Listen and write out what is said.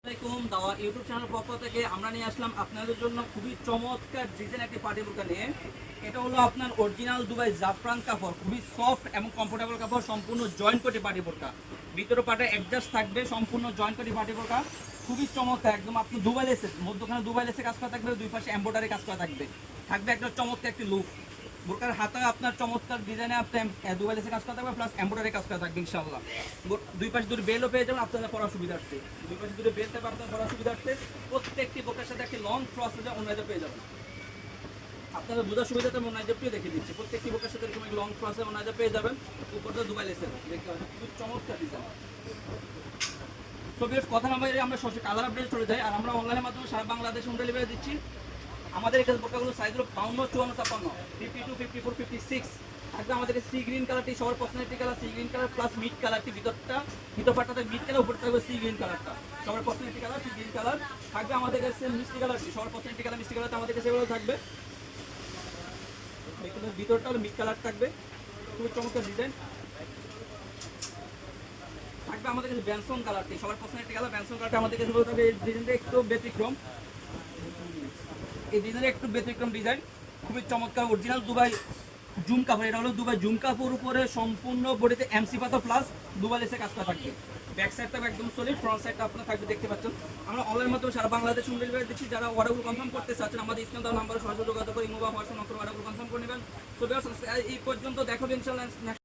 আসসালামু আলাইকুম। দাওয়া ইউটিউব চ্যানেল পক্ষ থেকে আমরা নিয়ে আসলাম আপনাদের জন্য খুবই চমৎকার ডিজাইন একটি পার্টি বোরকা নিয়ে। এটা হলো আপনার অরিজিনাল দুবাই জাফরান কাপড়, খুবই সফট এবং কমফোর্টেবল কাপড়, সম্পূর্ণ জয়েন্ট কোটি পার্টি বোরকা। ভিতরে পাটে অ্যাডজাস্ট থাকবে, সম্পূর্ণ জয়েন্ট কোটি পার্টি বোরকা, খুবই চমৎকার একদম। আপনি দুবাই লেসে মধ্যখানে দুবাই লেসে কাজ করা থাকবে, দুই পাশে এমব্রয়ডারি কাজ করা থাকবে, থাকবে একটা চমৎকার একটি লুক। বোরকার হাতে আপনার চমৎকার ডিজাইনে আপনার দুবাই লেসে কাজ করা থাকবে, প্লাস এমব্রয়ডারি কাজ করা থাকবে ইনশাআল্লাহ। দুই পাশে দুটো বেলও পেয়ে যাবেন আপনাদের পড়ার সুবিধার্থে, দুই পাশে দুটো বেল থাকবে আপনার পড়ার সুবিধার্থে। প্রত্যেকটি বোরকার সাথে একটি লং ফ্রস্ট ওনাইজা পেয়ে যাবেন। আপনাদের বোঝার সুবিধাতে আমি ওনাইজাপটিও দেখে দিচ্ছি। প্রত্যেকটি বোরকার সাথে এরকম লং ফ্রস্ট ওনাইজা পেয়ে যাবেন, উপরটা দুবাই লেসের দেখতে পাচ্ছেন, খুব চমৎকার ডিজাইন। সো ভিউয়ার্স, কথা না বাইরে আমরা সরাসরি কালার আপডেট চলে যাই। আর আমরা অনলাইনের মাধ্যমে সারা বাংলাদেশে হোম ডেলিভারি দিচ্ছি। আমাদের এখানে বোরকাগুলো সাইজ হলো 52, 54, 52, 54, 56 থাকবে। আমাদের সি গ্রিন কালারটি সবার পছন্দের colour, sea green colour plus mid কালারটি, ভিতর পাটটাতে মিড কালার, উপর থাকবে সি গ্রিন কালারটা, সবার পছন্দের কালার সি গ্রিন কালার থাকবে। আমাদের কাছে মিষ্টি কালারটি সবার পছন্দের কালার, মিষ্টি কালারটা আমাদের কাছে এগুলো থাকবে। ভিতরটা হলো মিড কালার থাকবে, খুবই চমৎকার ডিজাইন থাকবে। আমাদের কাছে ব্যানসন কালারটি সবার পছন্দের কালার, ব্যানসন কালারটা আমাদের কাছে থাকবে। এই ডিজাইনটা একটু ব্যতিক্রম, এই ডিজাইনের একটু ব্যতিক্রম ডিজাইন, খুবই চমৎকার অরিজিনাল দুবাই জুম কাপড়। এটা হলো দুবাই জুম কাপড়, উপরে সম্পূর্ণ বডিতে এমসি পাতা প্লাস দুবাই লেসে কাজ করা থাকবে। ব্যাক সাইডটা একদম সলিড, ফ্রন্ট সাইডটা আপনার থাকবে দেখতে পাচ্ছেন। আমরা অনলাইন মাধ্যমে সারা বাংলাদেশ হোম ডেলিভারি দিচ্ছি। যারা অর্ডারগুলো কনফার্ম করতে চাচ্ছেন আমাদের স্ক্রিন দেওয়া নাম্বারে সরাসরি যোগাযোগ করে ইমো বা হোয়াটসঅ্যাপ নম্বরে অর্ডারগুলো কনফার্ম করে নেবেন। তো এই পর্যন্ত দেখাবেন ইনশাআল্লাহ।